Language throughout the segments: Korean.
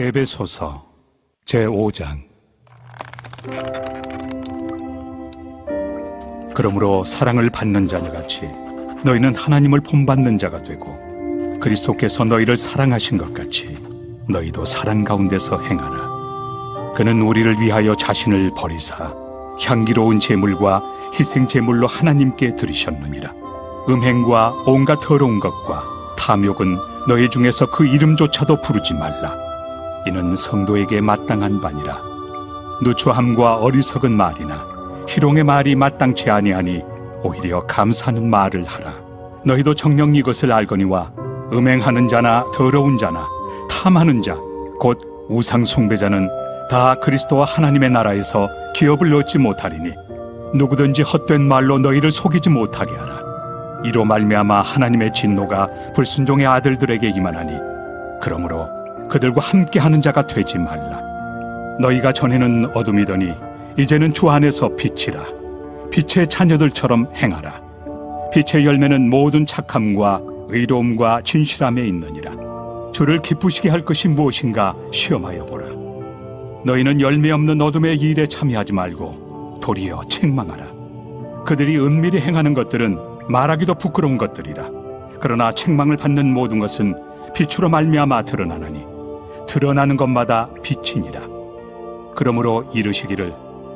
에베소서 제5장. 그러므로 사랑을 받는 자들같이 너희는 하나님을 본받는 자가 되고, 그리스도께서 너희를 사랑하신 것 같이 너희도 사랑 가운데서 행하라. 그는 우리를 위하여 자신을 버리사 향기로운 제물과 희생 제물로 하나님께 드리셨느니라. 음행과 온갖 더러운 것과 탐욕은 너희 중에서 그 이름조차도 부르지 말라. 이는 성도에게 마땅한 바니라. 누추함과 어리석은 말이나 희롱의 말이 마땅치 아니하니 오히려 감사하는 말을 하라. 너희도 정녕 이것을 알거니와 음행하는 자나 더러운 자나 탐하는 자 곧 우상 숭배자는 다 그리스도와 하나님의 나라에서 기업을 얻지 못하리니, 누구든지 헛된 말로 너희를 속이지 못하게 하라. 이로 말미암아 하나님의 진노가 불순종의 아들들에게 임하나니, 그러므로 그들과 함께하는 자가 되지 말라. 너희가 전에는 어둠이더니 이제는 주 안에서 빛이라. 빛의 자녀들처럼 행하라. 빛의 열매는 모든 착함과 의로움과 진실함에 있느니라. 주를 기쁘시게 할 것이 무엇인가 시험하여 보라. 너희는 열매 없는 어둠의 일에 참여하지 말고 도리어 책망하라. 그들이 은밀히 행하는 것들은 말하기도 부끄러운 것들이라. 그러나 책망을 받는 모든 것은 빛으로 말미암아 드러나나니, 드러나는 것마다 빛이니라. 그러므로 이르시기를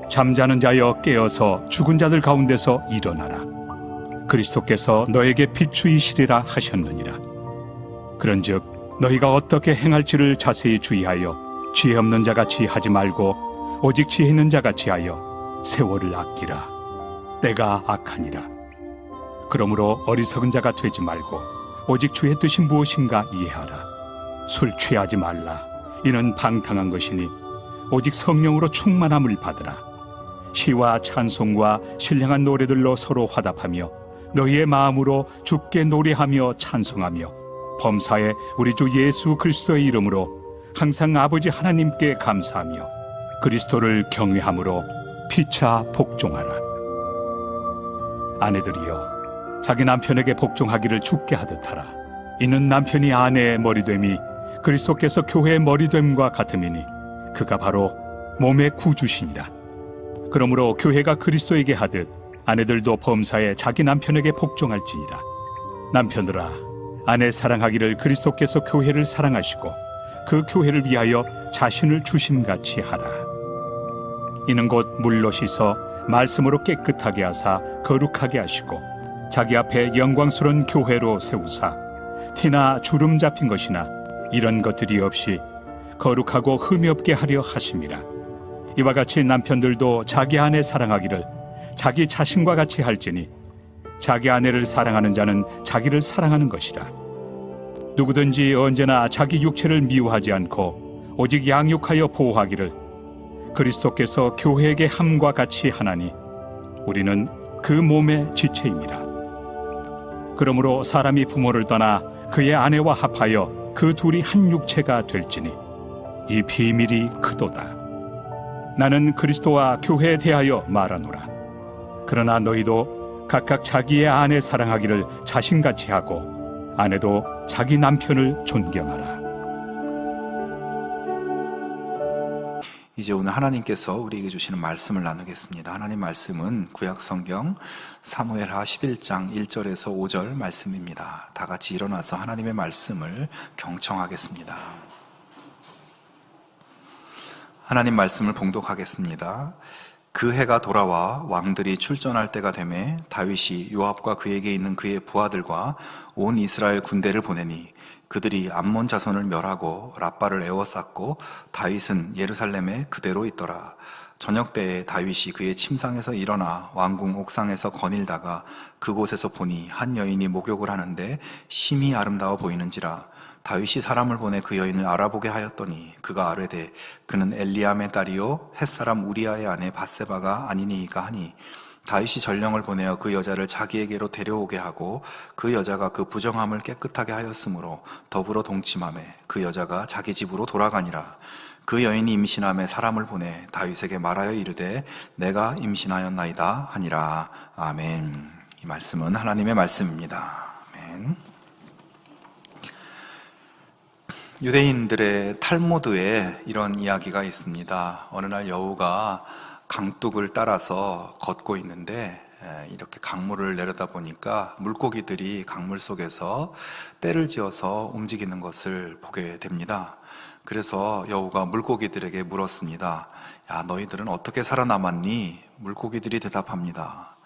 잠자는 자여 깨어서 죽은 자들 가운데서 일어나라. 그리스도께서 너에게 비추이시리라 하셨느니라. 그런즉 너희가 어떻게 행할지를 자세히 주의하여 지혜 없는 자같이 하지 말고 오직 지혜 있는 자같이 하여 세월을 아끼라. 때가 악하니라. 그러므로 어리석은 자가 되지 말고 오직 주의 뜻이 무엇인가 이해하라. 술 취하지 말라. 이는 방탕한 것이니 오직 성령으로 충만함을 받으라. 시와 찬송과 신령한 노래들로 서로 화답하며 너희의 마음으로 주께 노래하며 찬송하며 범사에 우리 주 예수 그리스도의 이름으로 항상 아버지 하나님께 감사하며 그리스도를 경외함으로 피차 복종하라. 아내들이여, 자기 남편에게 복종하기를 주께 하듯 하라. 이는 남편이 아내의 머리됨이 그리스도께서 교회의 머리됨과 같음이니, 그가 바로 몸의 구주시니라. 그러므로 교회가 그리스도에게 하듯 아내들도 범사에 자기 남편에게 복종할지니라. 남편들아, 아내 사랑하기를 그리스도께서 교회를 사랑하시고 그 교회를 위하여 자신을 주심같이 하라. 이는 곧 물로 씻어 말씀으로 깨끗하게 하사 거룩하게 하시고 자기 앞에 영광스러운 교회로 세우사 티나 주름 잡힌 것이나 이런 것들이 없이 거룩하고 흠이 없게 하려 하심이라. 이와 같이 남편들도 자기 아내 사랑하기를 자기 자신과 같이 할지니, 자기 아내를 사랑하는 자는 자기를 사랑하는 것이라. 누구든지 언제나 자기 육체를 미워하지 않고 오직 양육하여 보호하기를 그리스도께서 교회에게 함과 같이 하나니, 우리는 그 몸의 지체입니다. 그러므로 사람이 부모를 떠나 그의 아내와 합하여 그 둘이 한 육체가 될지니, 이 비밀이 크도다. 나는 그리스도와 교회에 대하여 말하노라. 그러나 너희도 각각 자기의 아내 사랑하기를 자신같이 하고 아내도 자기 남편을 존경하라. 이제 오늘 하나님께서 우리에게 주시는 말씀을 나누겠습니다. 하나님 말씀은 구약 성경 사무엘하 11장 1절에서 5절 말씀입니다. 다 같이 일어나서 하나님의 말씀을 경청하겠습니다. 하나님 말씀을 봉독하겠습니다. 그 해가 돌아와 왕들이 출전할 때가 되매 다윗이 요압과 그에게 있는 그의 부하들과 온 이스라엘 군대를 보내니, 그들이 암몬 자손을 멸하고 랍바를 에워쌌고 다윗은 예루살렘에 그대로 있더라. 저녁 때에 다윗이 그의 침상에서 일어나 왕궁 옥상에서 거닐다가 그곳에서 보니 한 여인이 목욕을 하는데 심히 아름다워 보이는지라. 다윗이 사람을 보내 그 여인을 알아보게 하였더니 그가 아뢰되 그는 엘리암의 딸이요 햇사람 우리아의 아내 밧세바가 아니니이까 하니, 다윗이 전령을 보내어 그 여자를 자기에게로 데려오게 하고 그 여자가 그 부정함을 깨끗하게 하였으므로 더불어 동침하매 그 여자가 자기 집으로 돌아가니라. 그 여인이 임신함에 사람을 보내 다윗에게 말하여 이르되 내가 임신하였나이다 하니라. 아멘. 이 말씀은 하나님의 말씀입니다. 아멘. 유대인들의 탈무드에 이런 이야기가 있습니다. 어느 날 여우가 강둑을 따라서 걷고 있는데 이렇게 강물을 내려다 보니까 물고기들이 강물 속에서 떼를 지어서 움직이는 것을 보게 됩니다. 그래서 여우가 물고기들에게 물었습니다. 야, 너희들은 어떻게 살아남았니? 물고기들이 대답합니다.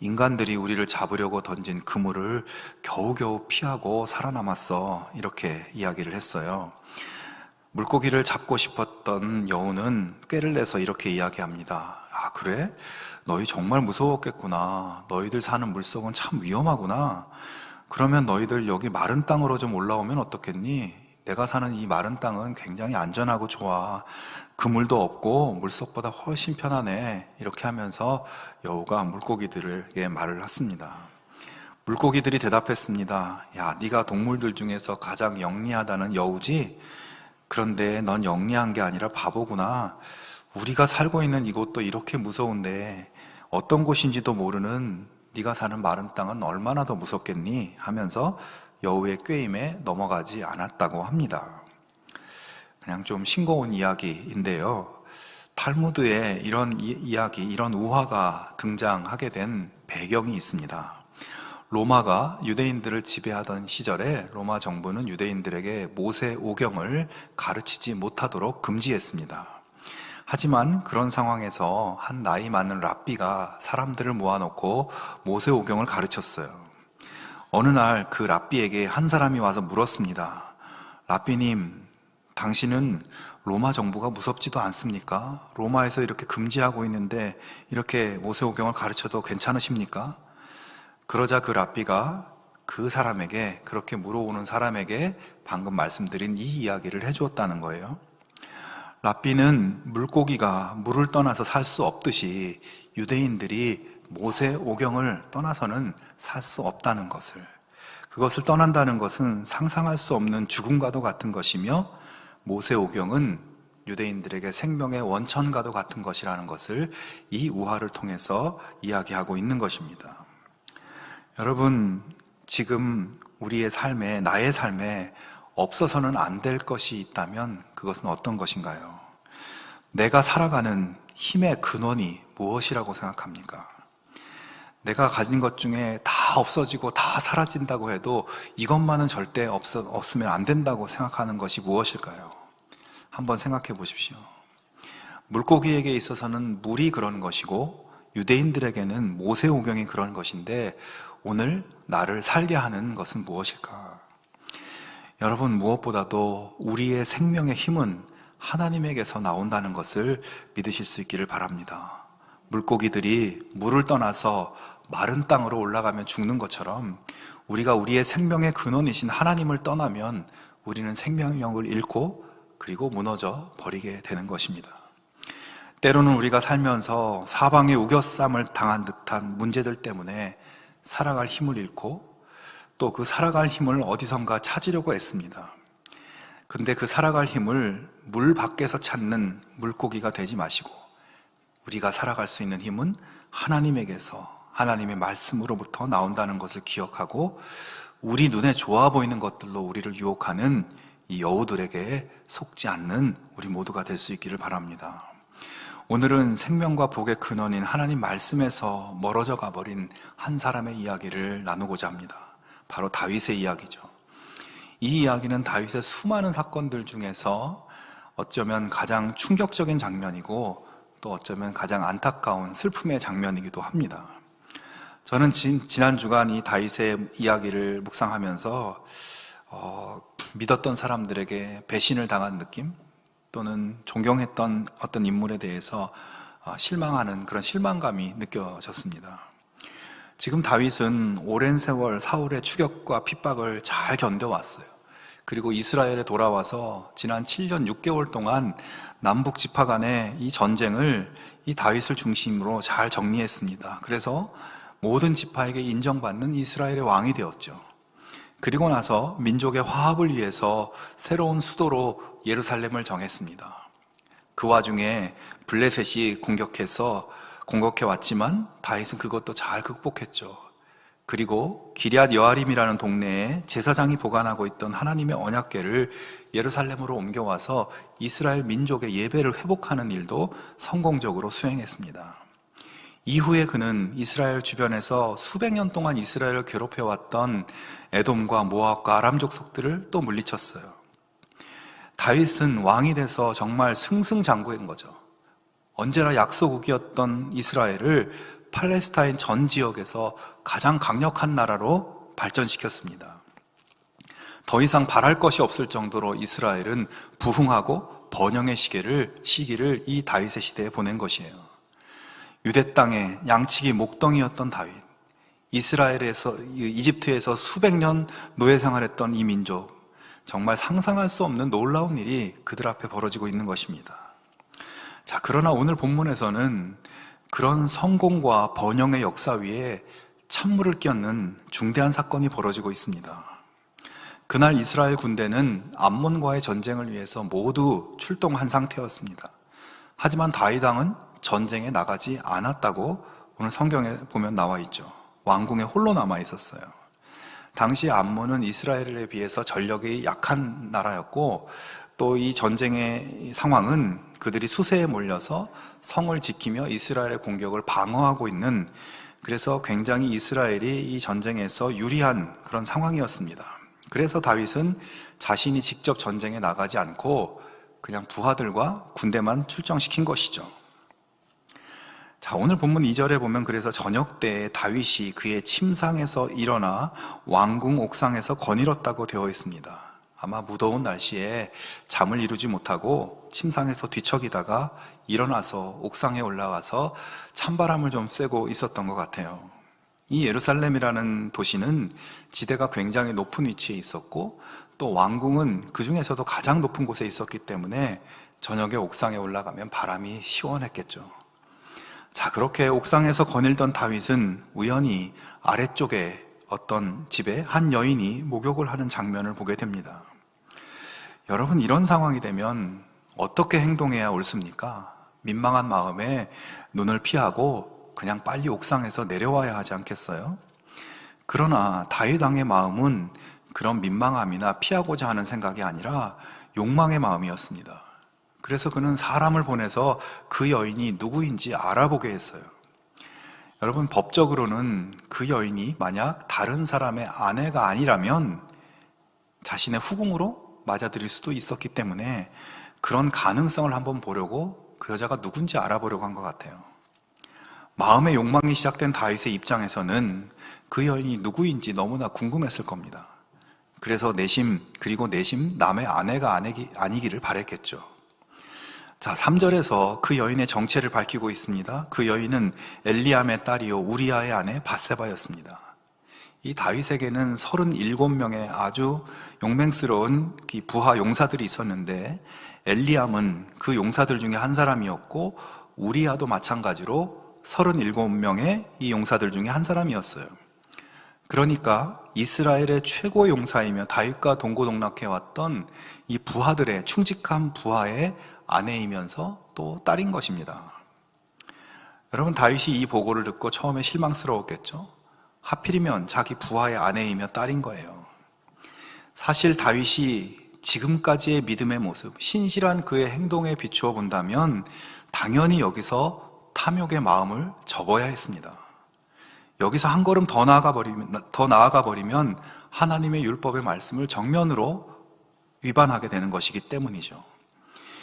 인간들이 우리를 잡으려고 던진 그물을 겨우겨우 피하고 살아남았어. 이렇게 이야기를 했어요. 물고기를 잡고 싶었던 여우는 꾀를 내서 이렇게 이야기합니다. 아, 그래? 너희 정말 무서웠겠구나. 너희들 사는 물속은 참 위험하구나. 그러면 너희들 여기 마른 땅으로 좀 올라오면 어떻겠니? 내가 사는 이 마른 땅은 굉장히 안전하고 좋아. 그물도 없고 물속보다 훨씬 편하네. 이렇게 하면서 여우가 물고기들에게 말을 했습니다. 물고기들이 대답했습니다. 야, 네가 동물들 중에서 가장 영리하다는 여우지? 그런데 넌 영리한 게 아니라 바보구나. 우리가 살고 있는 이곳도 이렇게 무서운데 어떤 곳인지도 모르는 네가 사는 마른 땅은 얼마나 더 무섭겠니? 하면서 여우의 꾀임에 넘어가지 않았다고 합니다. 그냥 좀 싱거운 이야기인데요. 탈무드에 이런 이야기, 이런 우화가 등장하게 된 배경이 있습니다. 로마가 유대인들을 지배하던 시절에 로마 정부는 유대인들에게 모세 오경을 가르치지 못하도록 금지했습니다. 하지만 그런 상황에서 한 나이 많은 랍비가 사람들을 모아놓고 모세 오경을 가르쳤어요. 어느 날 그 랍비에게 한 사람이 와서 물었습니다. 랍비님, 당신은 로마 정부가 무섭지도 않습니까? 로마에서 이렇게 금지하고 있는데 이렇게 모세오경을 가르쳐도 괜찮으십니까? 그러자 그 랍비가 그 사람에게, 그렇게 물어오는 사람에게 방금 말씀드린 이 이야기를 해주었다는 거예요. 랍비는 물고기가 물을 떠나서 살 수 없듯이 유대인들이 모세오경을 떠나서는 살 수 없다는 것을, 그것을 떠난다는 것은 상상할 수 없는 죽음과도 같은 것이며 모세오경은 유대인들에게 생명의 원천과도 같은 것이라는 것을 이 우화를 통해서 이야기하고 있는 것입니다. 여러분, 지금 우리의 삶에, 나의 삶에 없어서는 안 될 것이 있다면 그것은 어떤 것인가요? 내가 살아가는 힘의 근원이 무엇이라고 생각합니까? 내가 가진 것 중에 다 없어지고 다 사라진다고 해도 이것만은 절대 없으면 안 된다고 생각하는 것이 무엇일까요? 한번 생각해 보십시오. 물고기에게 있어서는 물이 그런 것이고 유대인들에게는 모세오경이 그런 것인데 오늘 나를 살게 하는 것은 무엇일까? 여러분, 무엇보다도 우리의 생명의 힘은 하나님에게서 나온다는 것을 믿으실 수 있기를 바랍니다. 물고기들이 물을 떠나서 마른 땅으로 올라가면 죽는 것처럼 우리가 우리의 생명의 근원이신 하나님을 떠나면 우리는 생명력을 잃고 그리고 무너져 버리게 되는 것입니다. 때로는 우리가 살면서 사방에 우겨쌈을 당한 듯한 문제들 때문에 살아갈 힘을 잃고 또 그 살아갈 힘을 어디선가 찾으려고 애씁니다. 근데 그 살아갈 힘을 물 밖에서 찾는 물고기가 되지 마시고 우리가 살아갈 수 있는 힘은 하나님에게서, 하나님의 말씀으로부터 나온다는 것을 기억하고 우리 눈에 좋아 보이는 것들로 우리를 유혹하는 이 여우들에게 속지 않는 우리 모두가 될 수 있기를 바랍니다. 오늘은 생명과 복의 근원인 하나님 말씀에서 멀어져 가버린 한 사람의 이야기를 나누고자 합니다. 바로 다윗의 이야기죠. 이 이야기는 다윗의 수많은 사건들 중에서 어쩌면 가장 충격적인 장면이고 또 어쩌면 가장 안타까운 슬픔의 장면이기도 합니다. 저는 지난 주간 이 다윗의 이야기를 묵상하면서 믿었던 사람들에게 배신을 당한 느낌 또는 존경했던 어떤 인물에 대해서 실망하는 그런 실망감이 느껴졌습니다. 지금 다윗은 오랜 세월 사울의 추격과 핍박을 잘 견뎌왔어요. 그리고 이스라엘에 돌아와서 지난 7년 6개월 동안 남북 지파 간의 이 전쟁을 이 다윗을 중심으로 잘 정리했습니다. 그래서 모든 지파에게 인정받는 이스라엘의 왕이 되었죠. 그리고 나서 민족의 화합을 위해서 새로운 수도로 예루살렘을 정했습니다. 그 와중에 블레셋이 공격해 왔지만 다윗은 그것도 잘 극복했죠. 그리고 기럇 여아림이라는 동네에 제사장이 보관하고 있던 하나님의 언약궤를 예루살렘으로 옮겨와서 이스라엘 민족의 예배를 회복하는 일도 성공적으로 수행했습니다. 이후에 그는 이스라엘 주변에서 수백 년 동안 이스라엘을 괴롭혀왔던 에돔과 모압과 아람 족속들을 또 물리쳤어요. 다윗은 왕이 돼서 정말 승승장구한 거죠. 언제나 약소국이었던 이스라엘을 팔레스타인 전 지역에서 가장 강력한 나라로 발전시켰습니다. 더 이상 바랄 것이 없을 정도로 이스라엘은 부흥하고 번영의 시기를 이 다윗의 시대에 보낸 것이에요. 유대 땅에 양치기 목동이었던 다윗, 이집트에서 수백 년 노예 생활했던 이 민족, 정말 상상할 수 없는 놀라운 일이 그들 앞에 벌어지고 있는 것입니다. 자, 그러나 오늘 본문에서는 그런 성공과 번영의 역사 위에 찬물을 끼얹는 중대한 사건이 벌어지고 있습니다. 그날 이스라엘 군대는 암몬과의 전쟁을 위해서 모두 출동한 상태였습니다. 하지만 다윗 왕은 전쟁에 나가지 않았다고 오늘 성경에 보면 나와 있죠. 왕궁에 홀로 남아 있었어요. 당시 암몬은 이스라엘에 비해서 전력이 약한 나라였고, 또 이 전쟁의 상황은 그들이 수세에 몰려서 성을 지키며 이스라엘의 공격을 방어하고 있는, 그래서 굉장히 이스라엘이 이 전쟁에서 유리한 그런 상황이었습니다. 그래서 다윗은 자신이 직접 전쟁에 나가지 않고 그냥 부하들과 군대만 출정시킨 것이죠. 자, 오늘 본문 2절에 보면 그래서 저녁 때에 다윗이 그의 침상에서 일어나 왕궁 옥상에서 거닐었다고 되어 있습니다. 아마 무더운 날씨에 잠을 이루지 못하고 침상에서 뒤척이다가 일어나서 옥상에 올라가서 찬바람을 좀 쐬고 있었던 것 같아요. 이 예루살렘이라는 도시는 지대가 굉장히 높은 위치에 있었고, 또 왕궁은 그 중에서도 가장 높은 곳에 있었기 때문에 저녁에 옥상에 올라가면 바람이 시원했겠죠. 자, 그렇게 옥상에서 거닐던 다윗은 우연히 아래쪽에 어떤 집에 한 여인이 목욕을 하는 장면을 보게 됩니다. 여러분, 이런 상황이 되면 어떻게 행동해야 옳습니까? 민망한 마음에 눈을 피하고 그냥 빨리 옥상에서 내려와야 하지 않겠어요? 그러나 다윗 왕의 마음은 그런 민망함이나 피하고자 하는 생각이 아니라 욕망의 마음이었습니다. 그래서 그는 사람을 보내서 그 여인이 누구인지 알아보게 했어요. 여러분, 법적으로는 그 여인이 만약 다른 사람의 아내가 아니라면 자신의 후궁으로 맞아들일 수도 있었기 때문에 그런 가능성을 한번 보려고 그 여자가 누군지 알아보려고 한 것 같아요. 마음의 욕망이 시작된 다윗의 입장에서는 그 여인이 누구인지 너무나 궁금했을 겁니다. 그래서 내심 남의 아내가 아니기를 바랬겠죠. 자, 3절에서 그 여인의 정체를 밝히고 있습니다. 그 여인은 엘리암의 딸이요 우리아의 아내 밧세바였습니다. 이 다윗에게는 37명의 아주 용맹스러운 부하 용사들이 있었는데, 엘리암은 그 용사들 중에 한 사람이었고, 우리아도 마찬가지로 37명의 이 용사들 중에 한 사람이었어요. 그러니까 이스라엘의 최고 용사이며 다윗과 동고동락해왔던 이 부하들의 충직한 부하의 아내이면서 또 딸인 것입니다. 여러분, 다윗이 이 보고를 듣고 처음에 실망스러웠겠죠? 하필이면 자기 부하의 아내이며 딸인 거예요. 사실 다윗이 지금까지의 믿음의 모습, 신실한 그의 행동에 비추어 본다면 당연히 여기서 탐욕의 마음을 접어야 했습니다. 여기서 한 걸음 더 나아가 버리면 하나님의 율법의 말씀을 정면으로 위반하게 되는 것이기 때문이죠.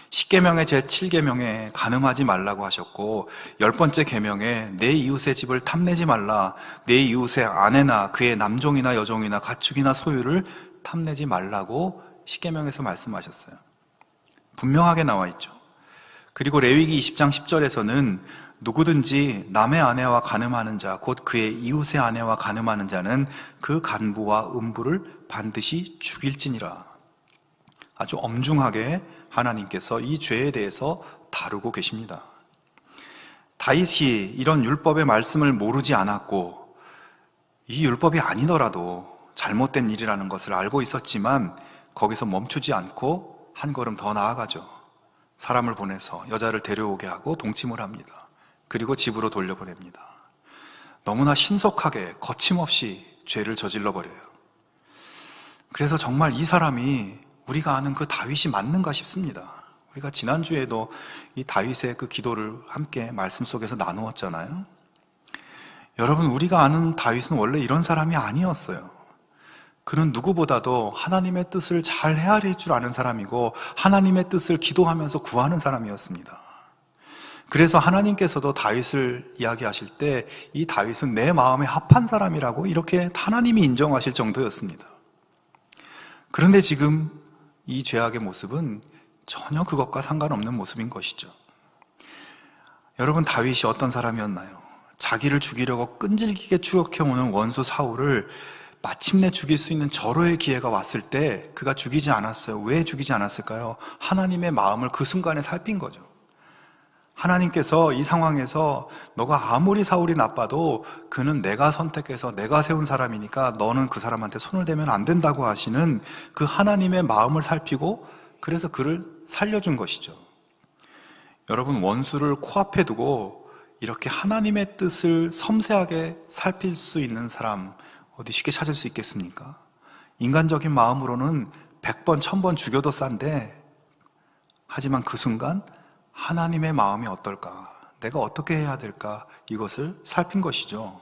10계명의 제7계명에 간음하지 말라고 하셨고, 10번째 계명에 내 이웃의 집을 탐내지 말라, 내 이웃의 아내나 그의 남종이나 여종이나 가축이나 소유를 탐내지 말라고 10계명에서 말씀하셨어요. 분명하게 나와 있죠. 그리고 레위기 20장 10절에서는 누구든지 남의 아내와 간음하는 자, 곧 그의 이웃의 아내와 간음하는 자는 그 간부와 음부를 반드시 죽일지니라. 아주 엄중하게 하나님께서 이 죄에 대해서 다루고 계십니다. 다윗이 이런 율법의 말씀을 모르지 않았고, 이 율법이 아니더라도 잘못된 일이라는 것을 알고 있었지만 거기서 멈추지 않고 한 걸음 더 나아가죠. 사람을 보내서 여자를 데려오게 하고 동침을 합니다. 그리고 집으로 돌려보냅니다. 너무나 신속하게 거침없이 죄를 저질러 버려요. 그래서 정말 이 사람이 우리가 아는 그 다윗이 맞는가 싶습니다. 우리가 지난주에도 이 다윗의 그 기도를 함께 말씀 속에서 나누었잖아요. 여러분, 우리가 아는 다윗은 원래 이런 사람이 아니었어요. 그는 누구보다도 하나님의 뜻을 잘 헤아릴 줄 아는 사람이고 하나님의 뜻을 기도하면서 구하는 사람이었습니다. 그래서 하나님께서도 다윗을 이야기하실 때 이 다윗은 내 마음에 합한 사람이라고 이렇게 하나님이 인정하실 정도였습니다. 그런데 지금 이 죄악의 모습은 전혀 그것과 상관없는 모습인 것이죠. 여러분, 다윗이 어떤 사람이었나요? 자기를 죽이려고 끈질기게 추격해오는 원수 사울을 마침내 죽일 수 있는 절호의 기회가 왔을 때 그가 죽이지 않았어요. 왜 죽이지 않았을까요? 하나님의 마음을 그 순간에 살핀 거죠. 하나님께서 이 상황에서 너가 아무리 사울이 나빠도 그는 내가 선택해서 내가 세운 사람이니까 너는 그 사람한테 손을 대면 안 된다고 하시는 그 하나님의 마음을 살피고 그래서 그를 살려준 것이죠. 여러분, 원수를 코앞에 두고 이렇게 하나님의 뜻을 섬세하게 살필 수 있는 사람 어디 쉽게 찾을 수 있겠습니까? 인간적인 마음으로는 100번, 1000번 죽여도 싼데 하지만 그 순간 하나님의 마음이 어떨까? 내가 어떻게 해야 될까? 이것을 살핀 것이죠.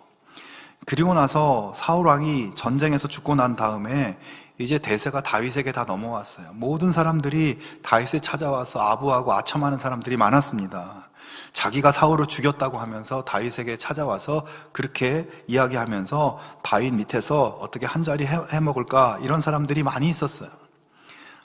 그리고 나서 사울 왕이 전쟁에서 죽고 난 다음에 이제 대세가 다윗에게 다 넘어왔어요. 모든 사람들이 다윗에 찾아와서 아부하고 아첨하는 사람들이 많았습니다. 자기가 사울을 죽였다고 하면서 다윗에게 찾아와서 그렇게 이야기하면서 다윗 밑에서 어떻게 한 자리 해먹을까 이런 사람들이 많이 있었어요.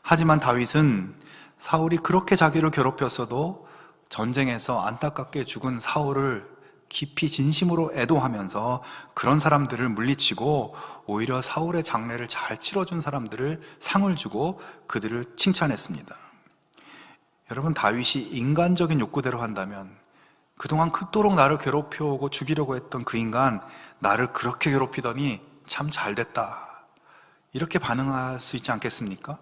하지만 다윗은 사울이 그렇게 자기를 괴롭혔어도 전쟁에서 안타깝게 죽은 사울을 깊이 진심으로 애도하면서 그런 사람들을 물리치고 오히려 사울의 장례를 잘 치러준 사람들을 상을 주고 그들을 칭찬했습니다. 여러분, 다윗이 인간적인 욕구대로 한다면 그동안 그토록 나를 괴롭혀오고 죽이려고 했던 그 인간 나를 그렇게 괴롭히더니 참 잘됐다 이렇게 반응할 수 있지 않겠습니까?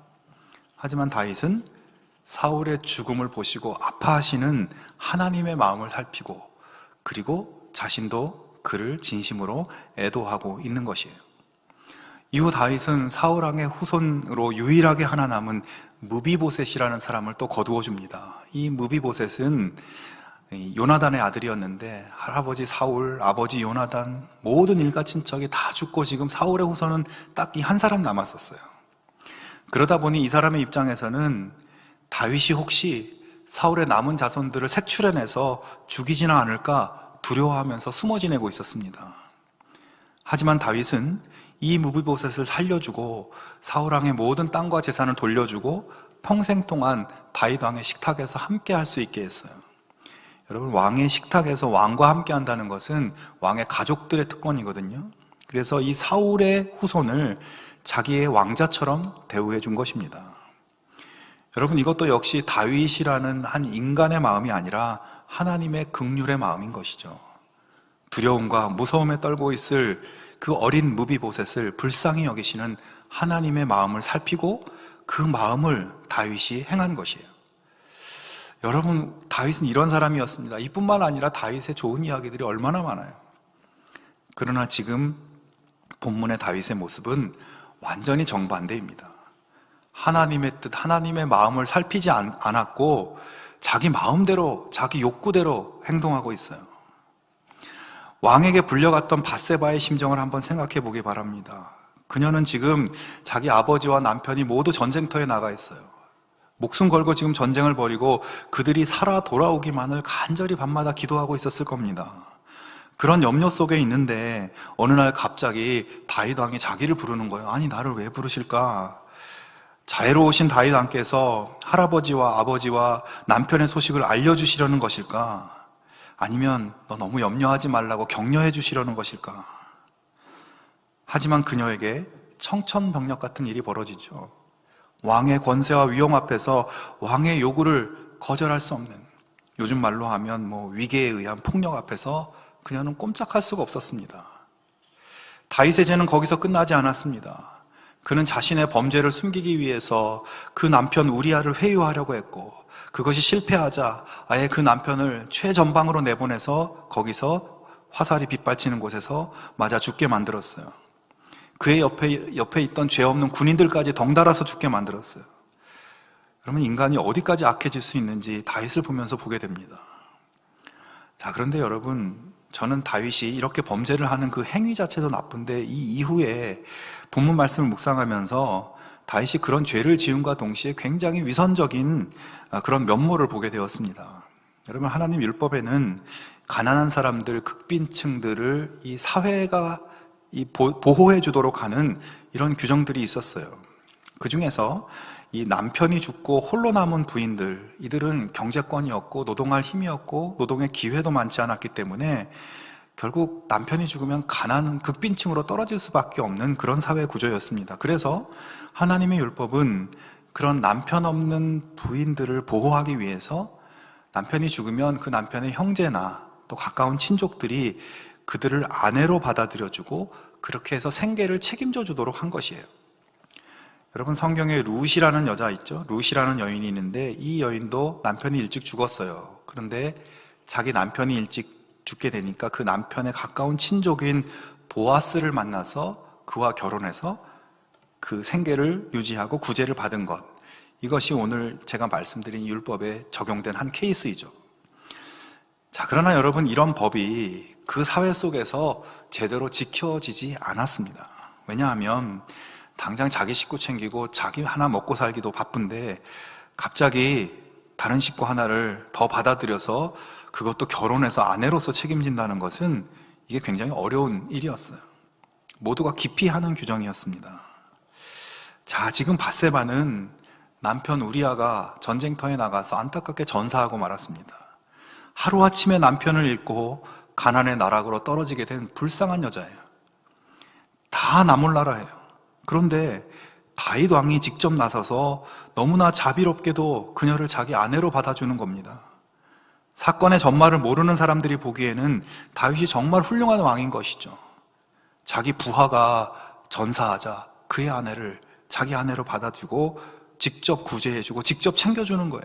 하지만 다윗은 사울의 죽음을 보시고 아파하시는 하나님의 마음을 살피고 그리고 자신도 그를 진심으로 애도하고 있는 것이에요. 이후 다윗은 사울 왕의 후손으로 유일하게 하나 남은 무비보셋이라는 사람을 또 거두어 줍니다. 이 무비보셋은 요나단의 아들이었는데 할아버지 사울, 아버지 요나단 모든 일가 친척이 다 죽고 지금 사울의 후손은 딱 이 한 사람 남았었어요. 그러다 보니 이 사람의 입장에서는 다윗이 혹시 사울의 남은 자손들을 색출해내서 죽이지는 않을까 두려워하면서 숨어 지내고 있었습니다. 하지만 다윗은 이 무비보셋을 살려주고 사울 왕의 모든 땅과 재산을 돌려주고 평생 동안 다윗 왕의 식탁에서 함께 할 수 있게 했어요. 여러분, 왕의 식탁에서 왕과 함께 한다는 것은 왕의 가족들의 특권이거든요. 그래서 이 사울의 후손을 자기의 왕자처럼 대우해 준 것입니다. 여러분, 이것도 역시 다윗이라는 한 인간의 마음이 아니라 하나님의 긍휼의 마음인 것이죠. 두려움과 무서움에 떨고 있을 그 어린 무비보셋을 불쌍히 여기시는 하나님의 마음을 살피고 그 마음을 다윗이 행한 것이에요. 여러분, 다윗은 이런 사람이었습니다. 이뿐만 아니라 다윗의 좋은 이야기들이 얼마나 많아요. 그러나 지금 본문의 다윗의 모습은 완전히 정반대입니다. 하나님의 뜻, 하나님의 마음을 살피지 않았고 자기 마음대로, 자기 욕구대로 행동하고 있어요. 왕에게 불려갔던 밧세바의 심정을 한번 생각해 보기 바랍니다. 그녀는 지금 자기 아버지와 남편이 모두 전쟁터에 나가 있어요. 목숨 걸고 지금 전쟁을 벌이고 그들이 살아 돌아오기만을 간절히 밤마다 기도하고 있었을 겁니다. 그런 염려 속에 있는데 어느 날 갑자기 다윗 왕이 자기를 부르는 거예요. 아니, 나를 왜 부르실까? 자애로우신 다윗 왕께서 할아버지와 아버지와 남편의 소식을 알려주시려는 것일까? 아니면 너 너무 염려하지 말라고 격려해 주시려는 것일까? 하지만 그녀에게 청천벽력 같은 일이 벌어지죠. 왕의 권세와 위엄 앞에서 왕의 요구를 거절할 수 없는, 요즘 말로 하면 위계에 의한 폭력 앞에서 그녀는 꼼짝할 수가 없었습니다. 다윗의 죄는 거기서 끝나지 않았습니다. 그는 자신의 범죄를 숨기기 위해서 그 남편 우리아를 회유하려고 했고 그것이 실패하자 아예 그 남편을 최전방으로 내보내서 거기서 화살이 빗발치는 곳에서 맞아 죽게 만들었어요. 그의 옆에 있던 죄 없는 군인들까지 덩달아서 죽게 만들었어요. 그러면 인간이 어디까지 악해질 수 있는지 다윗을 보면서 보게 됩니다. 자, 그런데 여러분, 저는 다윗이 이렇게 범죄를 하는 그 행위 자체도 나쁜데 이 이후에 본문 말씀을 묵상하면서 다윗이 그런 죄를 지음과 동시에 굉장히 위선적인 그런 면모를 보게 되었습니다. 여러분, 하나님 율법에는 가난한 사람들, 극빈층들을 이 사회가 보호해 주도록 하는 이런 규정들이 있었어요. 그 중에서 이 남편이 죽고 홀로 남은 부인들, 이들은 경제권이 없고 노동할 힘이 없고 노동의 기회도 많지 않았기 때문에 결국 남편이 죽으면 가난한 극빈층으로 떨어질 수밖에 없는 그런 사회 구조였습니다. 그래서 하나님의 율법은 그런 남편 없는 부인들을 보호하기 위해서 남편이 죽으면 그 남편의 형제나 또 가까운 친족들이 그들을 아내로 받아들여주고 그렇게 해서 생계를 책임져 주도록 한 것이에요. 여러분, 성경에 룻이라는 여자 있죠? 룻이라는 여인이 있는데 이 여인도 남편이 일찍 죽었어요. 그런데 자기 남편이 일찍 죽게 되니까 그 남편의 가까운 친족인 보아스를 만나서 그와 결혼해서 그 생계를 유지하고 구제를 받은 것, 이것이 오늘 제가 말씀드린 율법에 적용된 한 케이스이죠. 자, 그러나 여러분, 이런 법이 그 사회 속에서 제대로 지켜지지 않았습니다. 왜냐하면 당장 자기 식구 챙기고 자기 하나 먹고 살기도 바쁜데 갑자기 다른 식구 하나를 더 받아들여서 그것도 결혼해서 아내로서 책임진다는 것은 이게 굉장히 어려운 일이었어요. 모두가 기피하는 규정이었습니다. 자, 지금 밧세바는 남편 우리아가 전쟁터에 나가서 안타깝게 전사하고 말았습니다. 하루아침에 남편을 잃고 가난의 나락으로 떨어지게 된 불쌍한 여자예요. 다 나몰라라예요. 그런데 다윗 왕이 직접 나서서 너무나 자비롭게도 그녀를 자기 아내로 받아주는 겁니다. 사건의 전말을 모르는 사람들이 보기에는 다윗이 정말 훌륭한 왕인 것이죠. 자기 부하가 전사하자 그의 아내를 자기 아내로 받아주고 직접 구제해주고 직접 챙겨주는 거예요.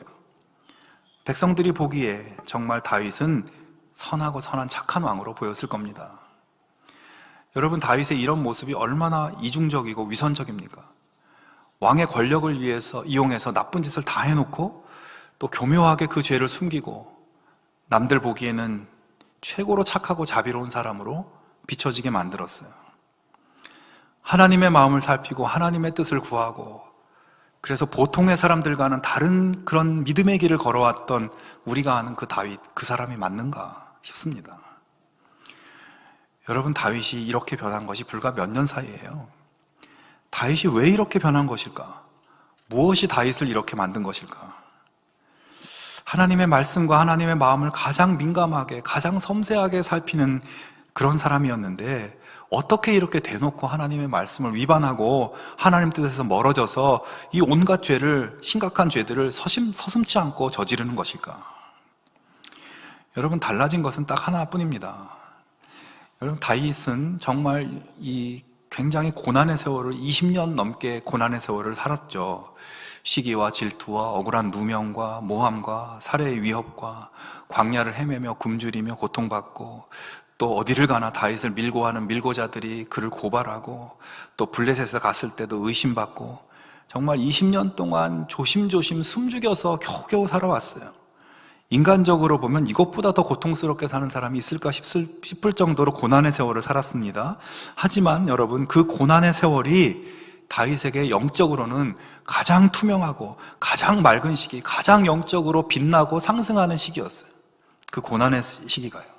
백성들이 보기에 정말 다윗은 선하고 선한 착한 왕으로 보였을 겁니다. 여러분, 다윗의 이런 모습이 얼마나 이중적이고 위선적입니까? 왕의 권력을 이용해서 나쁜 짓을 다 해놓고 또 교묘하게 그 죄를 숨기고 남들 보기에는 최고로 착하고 자비로운 사람으로 비춰지게 만들었어요. 하나님의 마음을 살피고 하나님의 뜻을 구하고 그래서 보통의 사람들과는 다른 그런 믿음의 길을 걸어왔던 우리가 아는 그 다윗, 그 사람이 맞는가 싶습니다. 여러분, 다윗이 이렇게 변한 것이 불과 몇 년 사이예요. 다윗이 왜 이렇게 변한 것일까? 무엇이 다윗을 이렇게 만든 것일까? 하나님의 말씀과 하나님의 마음을 가장 민감하게, 가장 섬세하게 살피는 그런 사람이었는데 어떻게 이렇게 대놓고 하나님의 말씀을 위반하고 하나님 뜻에서 멀어져서 이 온갖 죄를, 심각한 죄들을 서슴지 않고 저지르는 것일까? 여러분, 달라진 것은 딱 하나뿐입니다. 여러분, 다윗은 정말 이 굉장히 고난의 세월을 20년 넘게 고난의 세월을 살았죠. 시기와 질투와 억울한 누명과 모함과 살해의 위협과 광야를 헤매며 굶주리며 고통받고 또 어디를 가나 다윗을 밀고 가는 밀고자들이 그를 고발하고 또 블레셋에 갔을 때도 의심받고 정말 20년 동안 조심조심 숨죽여서 겨우겨우 살아왔어요. 인간적으로 보면 이것보다 더 고통스럽게 사는 사람이 있을까 싶을 정도로 고난의 세월을 살았습니다. 하지만 여러분, 그 고난의 세월이 다윗에게 영적으로는 가장 투명하고 가장 맑은 시기, 가장 영적으로 빛나고 상승하는 시기였어요. 그 고난의 시기가요.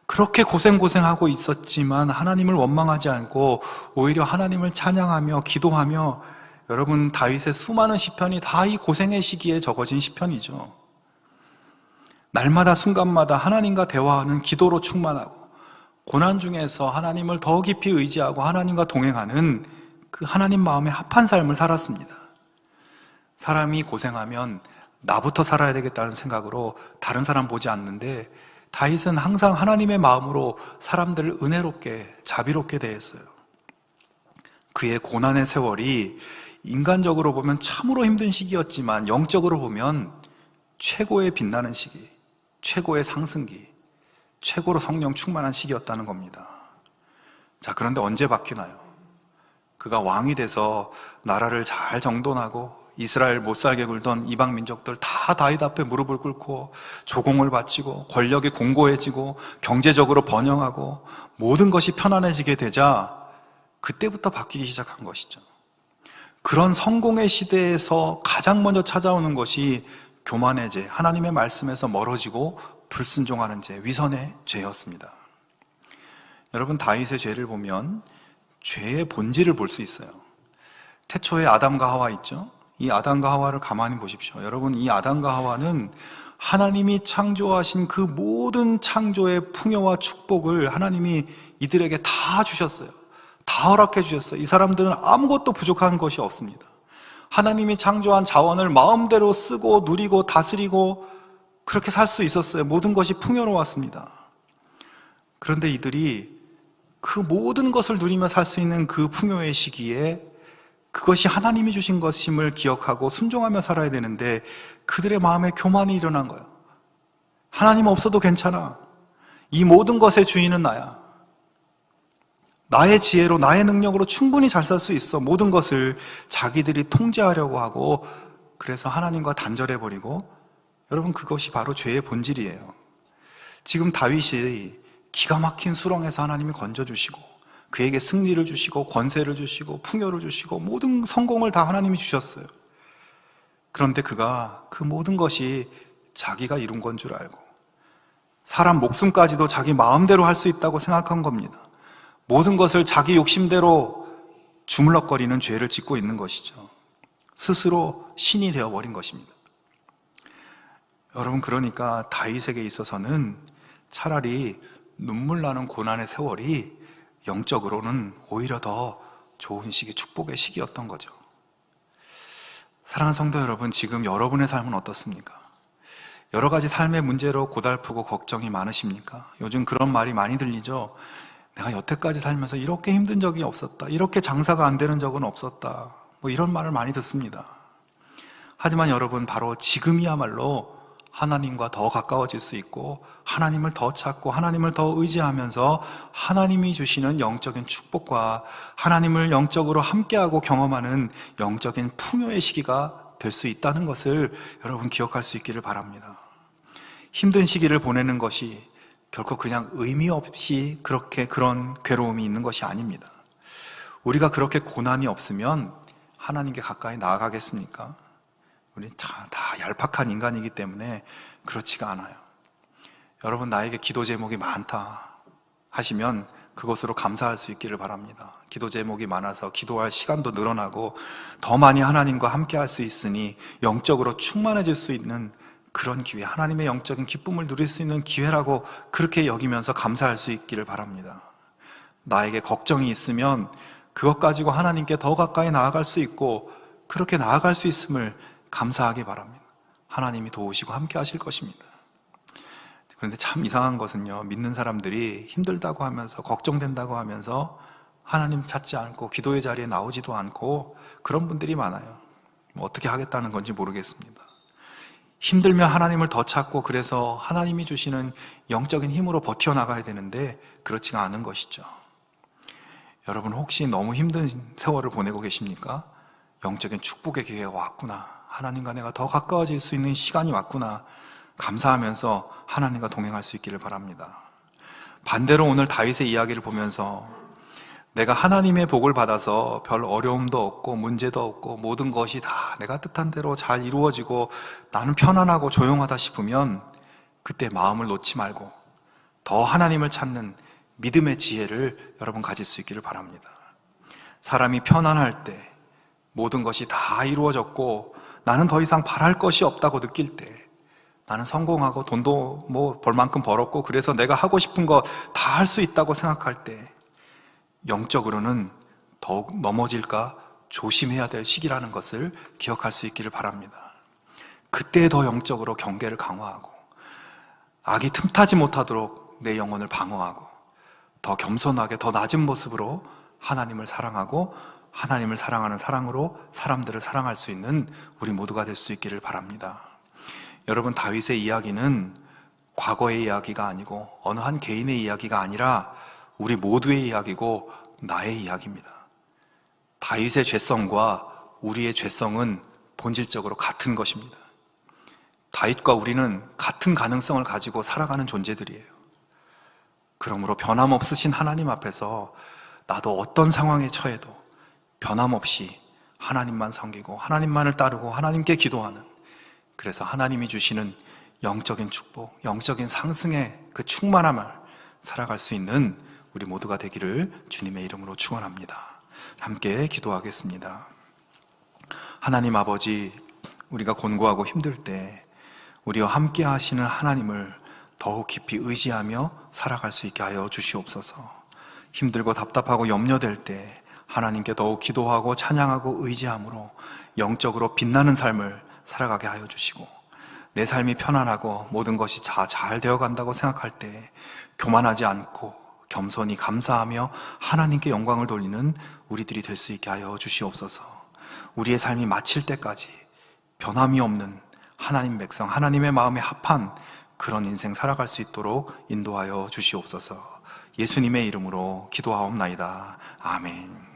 그렇게 고생하고 있었지만 하나님을 원망하지 않고 오히려 하나님을 찬양하며 기도하며, 여러분, 다윗의 수많은 시편이 다 이 고생의 시기에 적어진 시편이죠. 날마다 순간마다 하나님과 대화하는 기도로 충만하고 고난 중에서 하나님을 더 깊이 의지하고 하나님과 동행하는 그 하나님 마음에 합한 삶을 살았습니다. 사람이 고생하면 나부터 살아야 되겠다는 생각으로 다른 사람 보지 않는데 다윗은 항상 하나님의 마음으로 사람들을 은혜롭게 자비롭게 대했어요. 그의 고난의 세월이 인간적으로 보면 참으로 힘든 시기였지만 영적으로 보면 최고의 빛나는 시기, 최고의 상승기, 최고로 성령 충만한 시기였다는 겁니다. 자, 그런데 언제 바뀌나요? 그가 왕이 돼서 나라를 잘 정돈하고 이스라엘 못살게 굴던 이방 민족들 다 다윗 앞에 무릎을 꿇고 조공을 바치고 권력이 공고해지고 경제적으로 번영하고 모든 것이 편안해지게 되자 그때부터 바뀌기 시작한 것이죠. 그런 성공의 시대에서 가장 먼저 찾아오는 것이 교만의 죄, 하나님의 말씀에서 멀어지고 불순종하는 죄, 위선의 죄였습니다. 여러분, 다윗의 죄를 보면 죄의 본질을 볼 수 있어요. 태초에 아담과 하와 있죠? 이 아담과 하와를 가만히 보십시오. 여러분, 이 아담과 하와는 하나님이 창조하신 그 모든 창조의 풍요와 축복을 하나님이 이들에게 다 주셨어요. 다 허락해 주셨어요. 이 사람들은 아무것도 부족한 것이 없습니다. 하나님이 창조한 자원을 마음대로 쓰고 누리고 다스리고 그렇게 살 수 있었어요. 모든 것이 풍요로웠습니다. 그런데 이들이 그 모든 것을 누리며 살 수 있는 그 풍요의 시기에 그것이 하나님이 주신 것임을 기억하고 순종하며 살아야 되는데 그들의 마음에 교만이 일어난 거예요. 하나님 없어도 괜찮아. 이 모든 것의 주인은 나야. 나의 지혜로, 나의 능력으로 충분히 잘 살 수 있어. 모든 것을 자기들이 통제하려고 하고 그래서 하나님과 단절해버리고, 여러분, 그것이 바로 죄의 본질이에요. 지금 다윗이 기가 막힌 수렁에서 하나님이 건져주시고 그에게 승리를 주시고 권세를 주시고 풍요를 주시고 모든 성공을 다 하나님이 주셨어요. 그런데 그가 그 모든 것이 자기가 이룬 건 줄 알고 사람 목숨까지도 자기 마음대로 할 수 있다고 생각한 겁니다. 모든 것을 자기 욕심대로 주물럭거리는 죄를 짓고 있는 것이죠. 스스로 신이 되어버린 것입니다. 여러분, 그러니까 다윗에게 있어서는 차라리 눈물 나는 고난의 세월이 영적으로는 오히려 더 좋은 시기, 축복의 시기였던 거죠. 사랑하는 성도 여러분, 지금 여러분의 삶은 어떻습니까? 여러 가지 삶의 문제로 고달프고 걱정이 많으십니까? 요즘 그런 말이 많이 들리죠. 내가 여태까지 살면서 이렇게 힘든 적이 없었다. 이렇게 장사가 안 되는 적은 없었다. 뭐 이런 말을 많이 듣습니다. 하지만 여러분, 바로 지금이야말로 하나님과 더 가까워질 수 있고 하나님을 더 찾고 하나님을 더 의지하면서 하나님이 주시는 영적인 축복과 하나님을 영적으로 함께하고 경험하는 영적인 풍요의 시기가 될 수 있다는 것을 여러분 기억할 수 있기를 바랍니다. 힘든 시기를 보내는 것이 결코 그냥 의미 없이 그런 괴로움이 있는 것이 아닙니다. 우리가 그렇게 고난이 없으면 하나님께 가까이 나아가겠습니까? 우리 다 얄팍한 인간이기 때문에 그렇지가 않아요. 여러분, 나에게 기도 제목이 많다 하시면 그것으로 감사할 수 있기를 바랍니다. 기도 제목이 많아서 기도할 시간도 늘어나고 더 많이 하나님과 함께 할 수 있으니 영적으로 충만해질 수 있는 그런 기회, 하나님의 영적인 기쁨을 누릴 수 있는 기회라고 그렇게 여기면서 감사할 수 있기를 바랍니다. 나에게 걱정이 있으면 그것 가지고 하나님께 더 가까이 나아갈 수 있고 그렇게 나아갈 수 있음을 감사하기 바랍니다. 하나님이 도우시고 함께 하실 것입니다. 그런데 참 이상한 것은요, 믿는 사람들이 힘들다고 하면서 걱정된다고 하면서 하나님 찾지 않고 기도의 자리에 나오지도 않고 그런 분들이 많아요. 뭐 어떻게 하겠다는 건지 모르겠습니다. 힘들면 하나님을 더 찾고 그래서 하나님이 주시는 영적인 힘으로 버텨나가야 되는데 그렇지가 않은 것이죠. 여러분, 혹시 너무 힘든 세월을 보내고 계십니까? 영적인 축복의 기회가 왔구나, 하나님과 내가 더 가까워질 수 있는 시간이 왔구나 감사하면서 하나님과 동행할 수 있기를 바랍니다. 반대로 오늘 다윗의 이야기를 보면서 내가 하나님의 복을 받아서 별 어려움도 없고 문제도 없고 모든 것이 다 내가 뜻한 대로 잘 이루어지고 나는 편안하고 조용하다 싶으면 그때 마음을 놓지 말고 더 하나님을 찾는 믿음의 지혜를 여러분 가질 수 있기를 바랍니다. 사람이 편안할 때, 모든 것이 다 이루어졌고 나는 더 이상 바랄 것이 없다고 느낄 때, 나는 성공하고 돈도 뭐 벌 만큼 벌었고 그래서 내가 하고 싶은 거 다 할 수 있다고 생각할 때 영적으로는 더욱 넘어질까 조심해야 될 시기라는 것을 기억할 수 있기를 바랍니다. 그때 더 영적으로 경계를 강화하고 악이 틈타지 못하도록 내 영혼을 방어하고 더 겸손하게 더 낮은 모습으로 하나님을 사랑하고 하나님을 사랑하는 사랑으로 사람들을 사랑할 수 있는 우리 모두가 될 수 있기를 바랍니다. 여러분, 다윗의 이야기는 과거의 이야기가 아니고 어느 한 개인의 이야기가 아니라 우리 모두의 이야기고 나의 이야기입니다. 다윗의 죄성과 우리의 죄성은 본질적으로 같은 것입니다. 다윗과 우리는 같은 가능성을 가지고 살아가는 존재들이에요. 그러므로 변함없으신 하나님 앞에서 나도 어떤 상황에 처해도 변함없이 하나님만 섬기고 하나님만을 따르고 하나님께 기도하는, 그래서 하나님이 주시는 영적인 축복, 영적인 상승의 그 충만함을 살아갈 수 있는 우리 모두가 되기를 주님의 이름으로 축원합니다. 함께 기도하겠습니다. 하나님 아버지, 우리가 곤고하고 힘들 때 우리와 함께 하시는 하나님을 더욱 깊이 의지하며 살아갈 수 있게 하여 주시옵소서. 힘들고 답답하고 염려될 때 하나님께 더욱 기도하고 찬양하고 의지함으로 영적으로 빛나는 삶을 살아가게 하여 주시고, 내 삶이 편안하고 모든 것이 잘 되어 간다고 생각할 때 교만하지 않고 겸손히 감사하며 하나님께 영광을 돌리는 우리들이 될 수 있게 하여 주시옵소서. 우리의 삶이 마칠 때까지 변함이 없는 하나님 백성, 하나님의 마음에 합한 그런 인생 살아갈 수 있도록 인도하여 주시옵소서. 예수님의 이름으로 기도하옵나이다. 아멘.